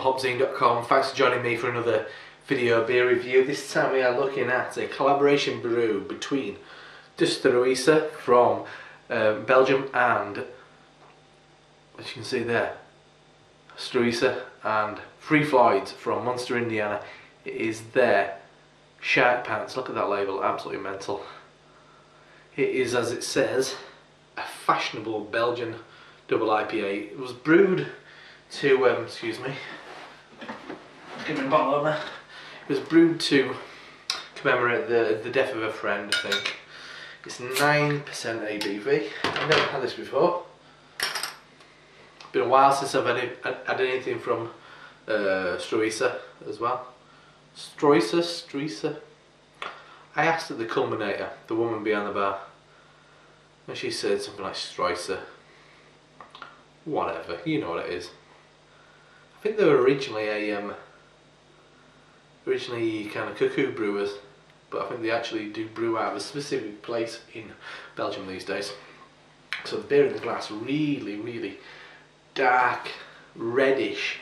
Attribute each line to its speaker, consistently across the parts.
Speaker 1: HopZine.com. Thanks for joining me for another video beer review. This time we are looking at a collaboration brew between Struise from Belgium and, as you can see there, Struise and Floyds from Munster, Indiana. It is their Shark Pants. Look at that label, absolutely mental. It is, as it says, a fashionable Belgian double IPA. It was brewed to, excuse me, give me a bottle opener. It was brewed to commemorate the death of a friend, I think. It's 9% ABV. I've never had this before. Been a while since I've had anything from Struise as well. Struise. I asked at the Culminator, the woman behind the bar, and she said something like Struise. Whatever, you know what it is. I think they were originally kind of cuckoo brewers, but I think they actually do brew out of a specific place in Belgium these days. So the beer in the glass, really dark, reddish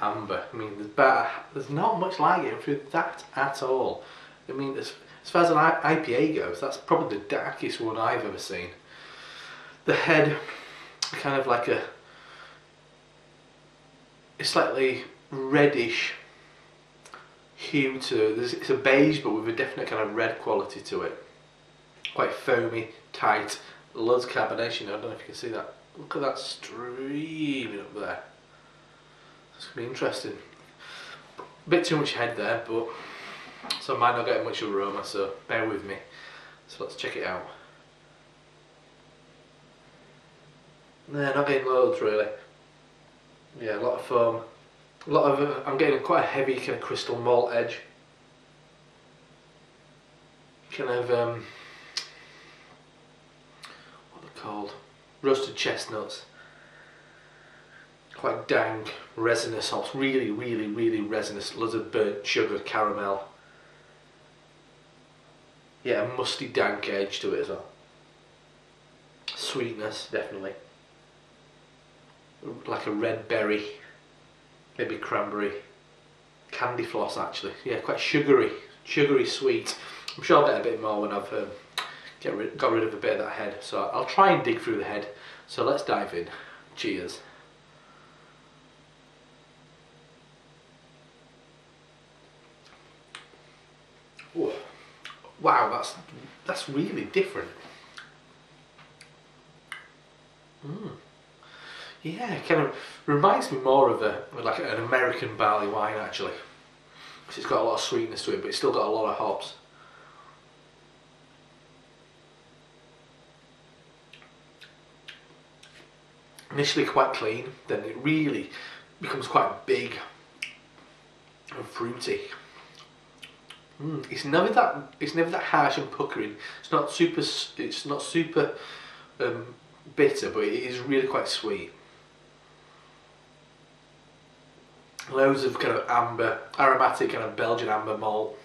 Speaker 1: amber. I mean, there's not much like it through that at all. I mean, as far as an IPA goes, that's probably the darkest one I've ever seen. The head, kind of like a slightly reddish hue to it. It's a beige, but with a definite kind of red quality to it. Quite foamy, tight, loads of carbonation. I don't know if you can see that. Look at that streaming up there. It's going to be interesting. A bit too much head there, but so I might not get much aroma, so bear with me. So let's check it out. No, not getting loads really. Yeah, a lot of foam. I'm getting quite a heavy kind of crystal malt edge. Kind of what are they called? Roasted chestnuts. Quite dank, resinous hops. Really resinous. Loads of burnt sugar, caramel. Yeah, a musty, dank edge to it as well. Sweetness, definitely. Like a red berry, maybe cranberry, candy floss actually. Yeah, quite sugary sweet. I'm sure I'll get a bit more when I've got rid of a bit of that head. So I'll try and dig through the head. So let's dive in. Cheers. Ooh. Wow, that's really different. Yeah, it kind of reminds me more of like an American barley wine actually. Because it's got a lot of sweetness to it, but it's still got a lot of hops. Initially quite clean, then it really becomes quite big and fruity. It's never that harsh and puckering. It's not super bitter, but it is really quite sweet. Loads of kind of amber, aromatic kind of Belgian amber malt.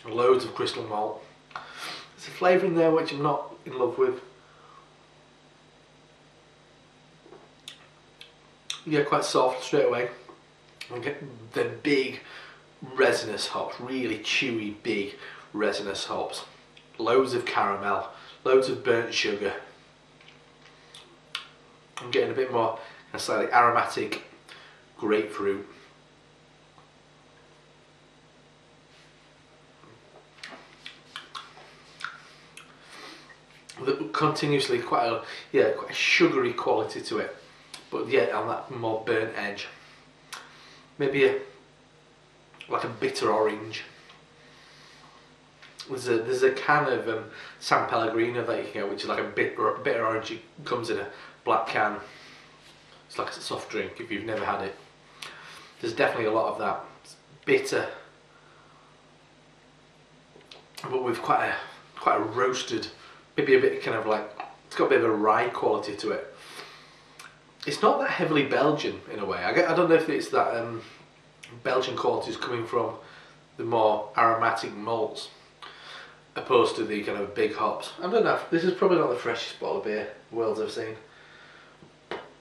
Speaker 1: Loads of crystal malt. There's a flavour in there which I'm not in love with. Yeah, quite soft straight away. And get the big resinous hops, really chewy, big resinous hops. Loads of caramel, loads of burnt sugar. I'm getting a bit more kind of slightly aromatic grapefruit. Continuously quite a sugary quality to it, but yet on that more burnt edge. Maybe like a bitter orange. There's a can of San Pellegrino that you can get, which is like a bitter orange. It comes in a black can. It's like a soft drink if you've never had it. There's definitely a lot of that. It's bitter, but with quite a roasted, maybe a bit kind of like, it's got a bit of a rye quality to it. It's not that heavily Belgian in a way. I don't know if it's that Belgian quality is coming from the more aromatic malts opposed to the kind of big hops. I don't know. This is probably not the freshest bottle of beer the world's I've seen.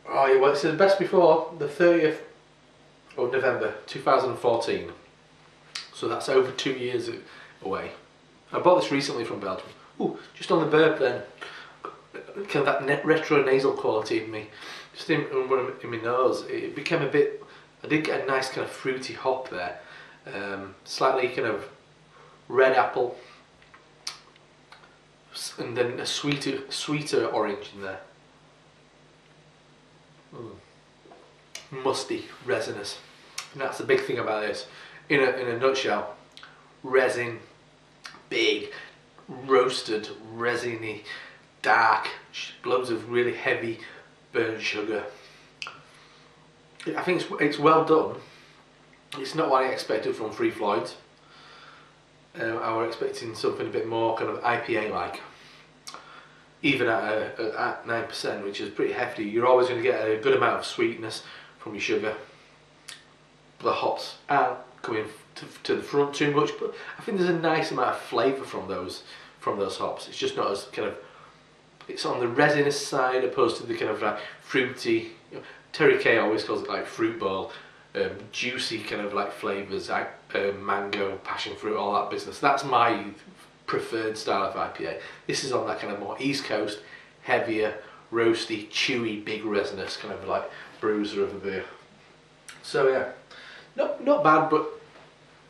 Speaker 1: Oh yeah, well it says best before the 30th of November 2014. So that's over 2 years away. I bought this recently from Belgium. Ooh, just on the burp then, kind of that retro nasal quality in me, just in my nose, it became a bit, I did get a nice kind of fruity hop there, slightly kind of red apple, and then a sweeter orange in there. Musty, resinous, and that's the big thing about this. In a nutshell, resin, big, roasted, resiny, dark, loads of really heavy burnt sugar. I think it's well done. It's not what I expected from Floyds. I was expecting something a bit more kind of IPA-like. Even at 9%, which is pretty hefty, you're always going to get a good amount of sweetness from your sugar. The hops aren't coming to the front too much, but I think there's a nice amount of flavour from those hops. It's just not as kind of, it's on the resinous side opposed to the kind of like fruity. Terry K always calls it like fruit bowl, juicy kind of like flavours, like mango, passion fruit, all that business. That's my preferred style of IPA. This is on that kind of more East Coast, heavier, roasty, chewy, big resinous kind of like bruiser of a beer. So yeah, not bad, but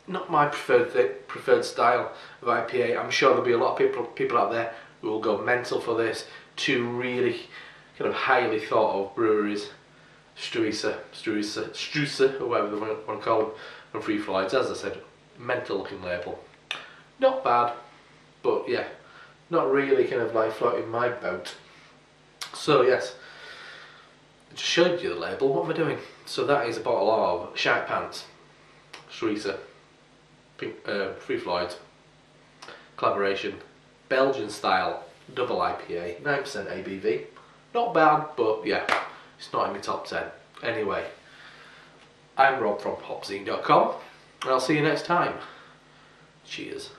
Speaker 1: not my preferred style of IPA. I'm sure there'll be a lot of people out there who will go mental for this. Two really kind of highly thought of breweries, Struise, or whatever they want to call them, and Floyds. As I said, mental looking label. Not bad, but yeah, not really kind of like floating my boat. So yes, I just showed you the label. What am I doing? So that is a bottle of Shite Pants, Struise, Floyds, collaboration, Belgian style, double IPA, 9% ABV. Not bad, but yeah, it's not in my top 10. Anyway, I'm Rob from HopZine.com, and I'll see you next time. Cheers.